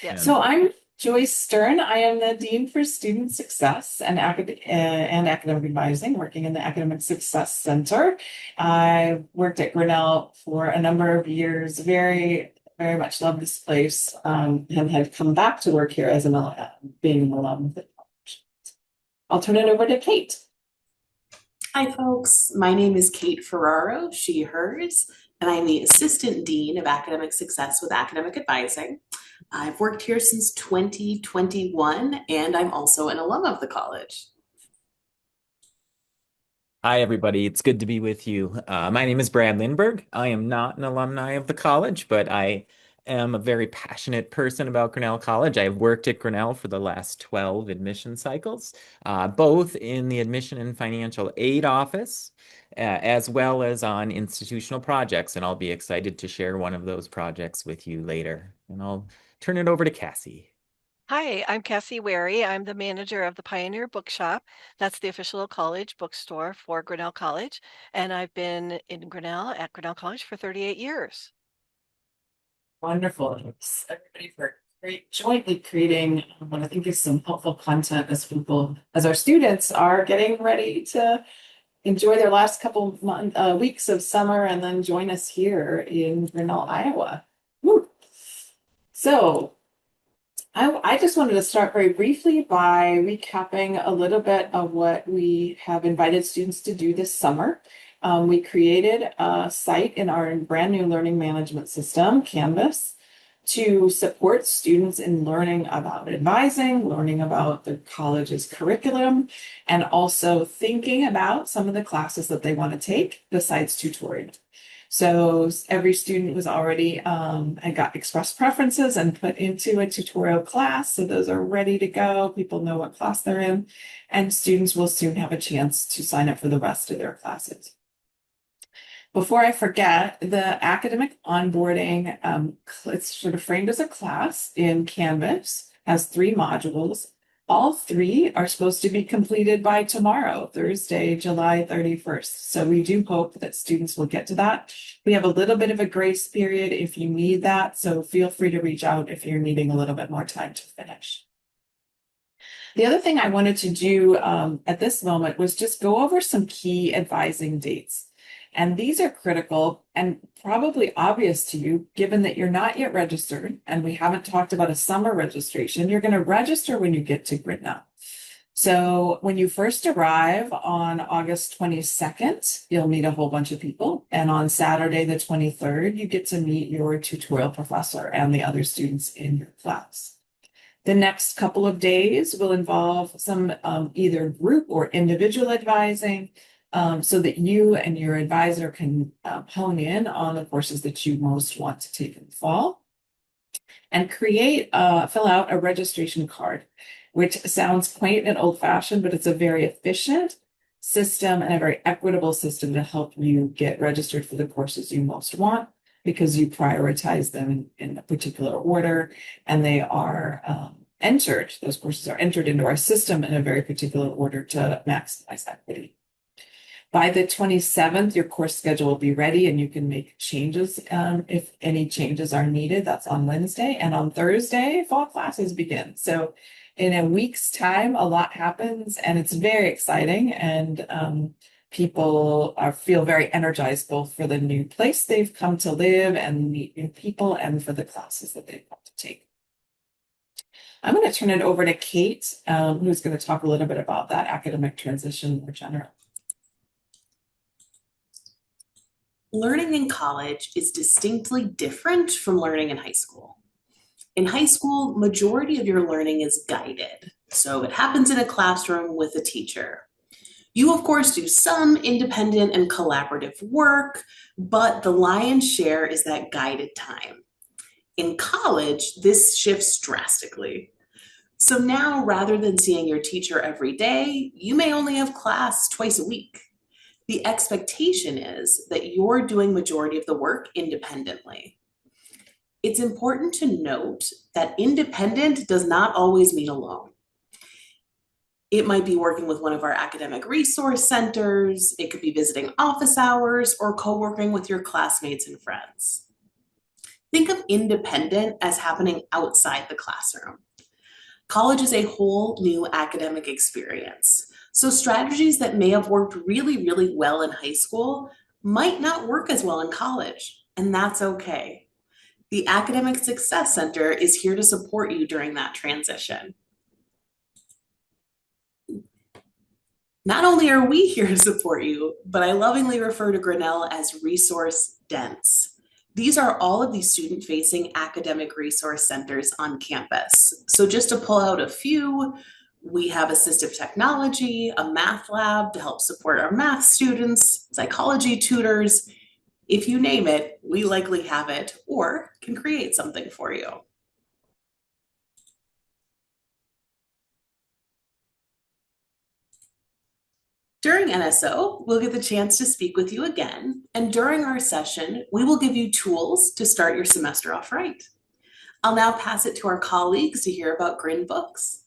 Yes. So I'm Joyce Stern. I am the Dean for Student Success and Academic Advising, working in the Academic Success Center. I worked at Grinnell for a number of years, very much love this place, and have come back to work here as being an alum of the college. I'll turn it over to Kate. Hi, folks. My name is Kate Ferraro, she, hers, and I'm the Assistant Dean of Academic Success with Academic Advising. I've worked here since 2021, and I'm also an alum of the college. Hi, everybody. It's good to be with you. My name is Brad Lindberg. I am not an alumni of the college, but I am a very passionate person about Grinnell College. I've worked at Grinnell for the last 12 admission cycles, both in the admission and financial aid office, as well as on institutional projects. And I'll be excited to share one of those projects with you later. And I'll turn it over to Cassie. Hi, I'm Cassie Wary. I'm the manager of the Pioneer Bookshop. That's the official college bookstore for Grinnell College. And I've been in Grinnell at Grinnell College for 38 years. Wonderful. Thanks everybody for jointly creating what I think is some helpful content as our students are getting ready to enjoy their last couple weeks of summer and then join us here in Grinnell, Iowa. Woo. So I just wanted to start very briefly by recapping a little bit of what we have invited students to do this summer. We created a site in our brand new learning management system, Canvas, to support students in learning about advising, learning about the college's curriculum, and also thinking about some of the classes that they want to take besides tutoring. So every student was already and got express preferences and put into a tutorial class. So those are ready to go. People know what class they're in, and students will soon have a chance to sign up for the rest of their classes. Before I forget, the academic onboarding, it's sort of framed as a class in Canvas, has 3 modules. All 3 are supposed to be completed by tomorrow, Thursday, July 31st. So we do hope that students will get to that. We have a little bit of a grace period if you need that. So feel free to reach out if you're needing a little bit more time to finish. The other thing I wanted to do at this moment was just go over some key advising dates. And these are critical and probably obvious to you, given that you're not yet registered and we haven't talked about a summer registration. You're going to register when you get to Grinnell. So when you first arrive on August 22nd, you'll meet a whole bunch of people. And on Saturday, the 23rd, you get to meet your tutorial professor and the other students in your class. The next couple of days will involve some either group or individual advising, so that you and your advisor can hone in on the courses that you most want to take in the fall and fill out a registration card, which sounds quaint and old-fashioned, but it's a very efficient system and a very equitable system to help you get registered for the courses you most want, because you prioritize them in a particular order, and they are those courses are entered into our system in a very particular order to maximize equity. By the 27th, your course schedule will be ready and you can make changes if any changes are needed. That's on Wednesday. And on Thursday, fall classes begin. So in a week's time, a lot happens and it's very exciting. And people feel very energized both for the new place they've come to live and meet new people and for the classes that they've got to take. I'm going to turn it over to Kate, who's going to talk a little bit about that academic transition more general. Learning in college is distinctly different from learning in high school. In high school, majority of your learning is guided. So it happens in a classroom with a teacher. You, of course, do some independent and collaborative work, but the lion's share is that guided time. In college, this shifts drastically. So now, rather than seeing your teacher every day, you may only have class twice a week. The expectation is that you're doing majority of the work independently. It's important to note that independent does not always mean alone. It might be working with one of our academic resource centers, it could be visiting office hours, or co-working with your classmates and friends. Think of independent as happening outside the classroom. College is a whole new academic experience. So strategies that may have worked really, really well in high school might not work as well in college, and that's okay. The Academic Success Center is here to support you during that transition. Not only are we here to support you, but I lovingly refer to Grinnell as resource dense. These are all of these student-facing academic resource centers on campus. So just to pull out a few, we have assistive technology, a math lab to help support our math students, psychology tutors. If you name it, we likely have it or can create something for you. During NSO, we'll get the chance to speak with you again, and during our session, we will give you tools to start your semester off right. I'll now pass it to our colleagues to hear about GrinnBooks.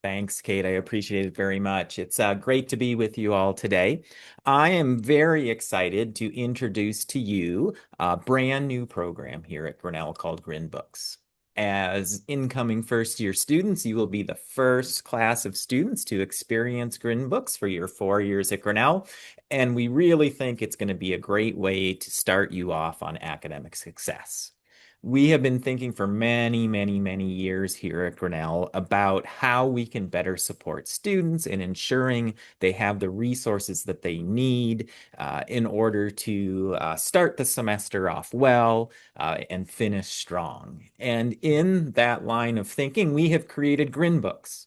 Thanks, Kate. I appreciate it very much. It's great to be with you all today. I am very excited to introduce to you a brand new program here at Grinnell called GrinnBooks. As incoming first-year students, you will be the first class of students to experience GrinnBooks for your 4 years at Grinnell, and we really think it's going to be a great way to start you off on academic success. We have been thinking for many, many, many years here at Grinnell about how we can better support students in ensuring they have the resources that they need in order to start the semester off well and finish strong. And in that line of thinking, we have created GrinnBooks.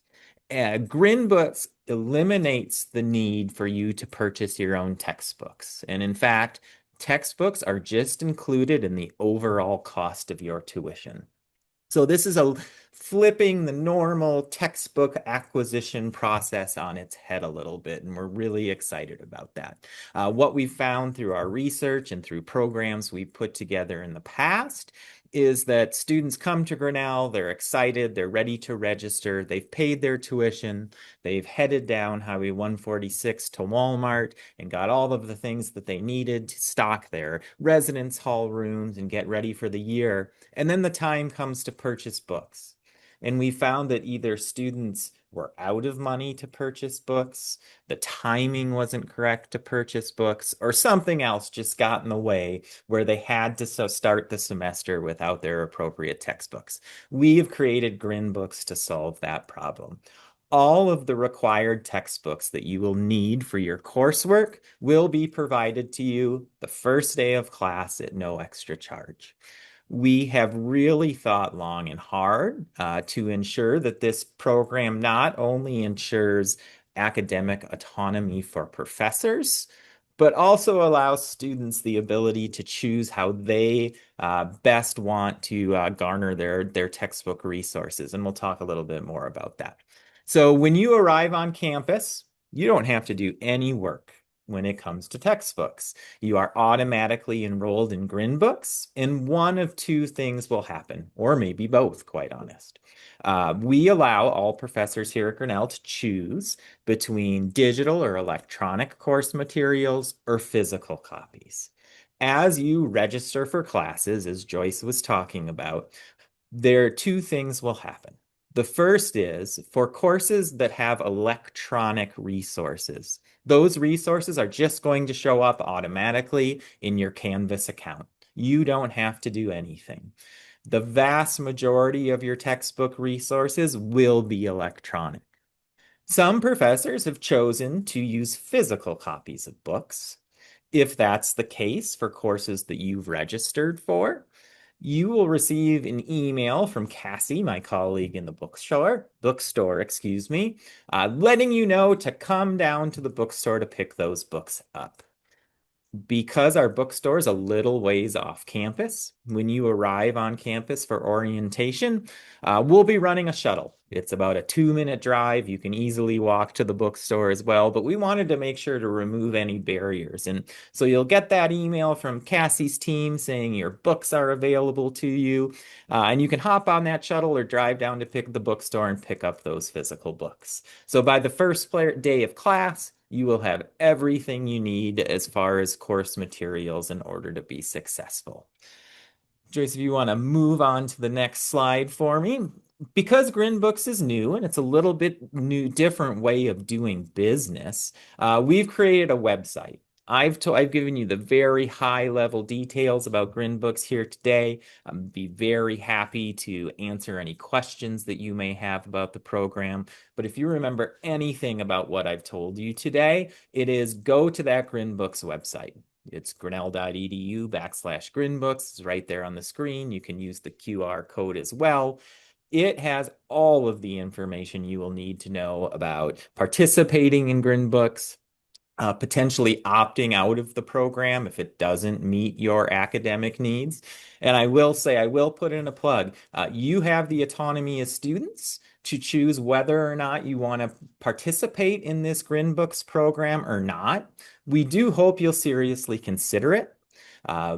GrinnBooks eliminates the need for you to purchase your own textbooks. And in fact, textbooks are just included in the overall cost of your tuition. So this is flipping the normal textbook acquisition process on its head a little bit, and we're really excited about that. What we've found through our research and through programs we've put together in the past is that students come to Grinnell, they're excited, they're ready to register, they've paid their tuition, they've headed down Highway 146 to Walmart and got all of the things that they needed to stock their residence hall rooms and get ready for the year. And then the time comes to purchase books. And we found that either students were out of money to purchase books, the timing wasn't correct to purchase books, or something else just got in the way where they had to start the semester without their appropriate textbooks. We have created GrinnBooks to solve that problem. All of the required textbooks that you will need for your coursework will be provided to you the first day of class at no extra charge. We have really thought long and hard to ensure that this program not only ensures academic autonomy for professors, but also allows students the ability to choose how they best want to garner their textbook resources. And we'll talk a little bit more about that. So when you arrive on campus, you don't have to do any work when it comes to textbooks. You are automatically enrolled in GrinnBooks, and one of two things will happen, or maybe both, quite honest. We allow all professors here at Grinnell to choose between digital or electronic course materials or physical copies. As you register for classes, as Joyce was talking about, there are two things will happen. The first is for courses that have electronic resources. Those resources are just going to show up automatically in your Canvas account. You don't have to do anything. The vast majority of your textbook resources will be electronic. Some professors have chosen to use physical copies of books. If that's the case for courses that you've registered for, you will receive an email from Cassie, my colleague in the bookstore, letting you know to come down to the bookstore to pick those books up. Because our bookstore is a little ways off campus, when you arrive on campus for orientation, we'll be running a shuttle. It's about a 2-minute drive. You can easily walk to the bookstore as well, but we wanted to make sure to remove any barriers. And so you'll get that email from Cassie's team saying your books are available to you, and you can hop on that shuttle or drive down to pick the bookstore and pick up those physical books. So by the first day of class, you will have everything you need as far as course materials in order to be successful. Joyce, if you want to move on to the next slide for me. Because GrinBooks is new and it's a little bit new, different way of doing business, we've created a website. I've given you the very high level details about GrinBooks here today. I'd be very happy to answer any questions that you may have about the program. But if you remember anything about what I've told you today, it is go to that GrinBooks website. It's grinnell.edu/GrinBooks. It's right there on the screen. You can use the QR code as well. It has all of the information you will need to know about participating in GrinBooks, potentially opting out of the program if it doesn't meet your academic needs. And I will say, I will put in a plug. You have the autonomy as students to choose whether or not you want to participate in this GrinBooks program or not. We do hope you'll seriously consider it.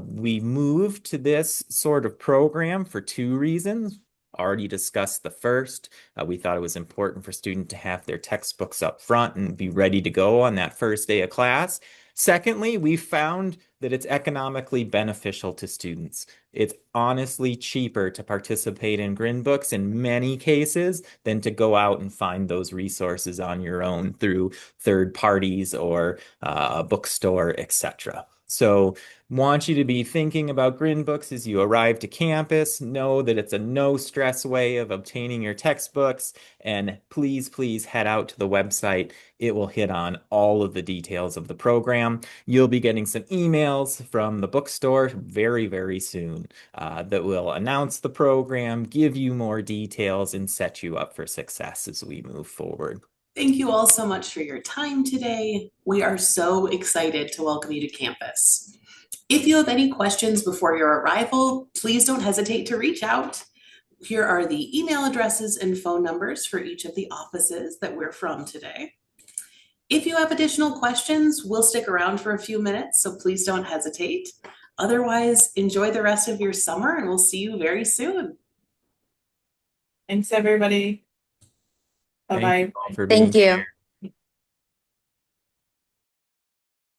We moved to this sort of program for two reasons. Already discussed the first. We thought it was important for students to have their textbooks up front and be ready to go on that first day of class. Secondly, we found that it's economically beneficial to students. It's honestly cheaper to participate in GrinBooks in many cases than to go out and find those resources on your own through third parties or a bookstore, etc. So want you to be thinking about GrinBooks as you arrive to campus. Know that it's a no stress way of obtaining your textbooks. And please, please head out to the website. It will hit on all of the details of the program. You'll be getting some emails from the bookstore very, very soon that will announce the program, give you more details, and set you up for success as we move forward. Thank you all so much for your time today. We are so excited to welcome you to campus. If you have any questions before your arrival, please don't hesitate to reach out. Here are the email addresses and phone numbers for each of the offices that we're from today. If you have additional questions, we'll stick around for a few minutes, so please don't hesitate. Otherwise, enjoy the rest of your summer and we'll see you very soon. Thanks, everybody. Thank Bye-bye. you all for Thank being you. here.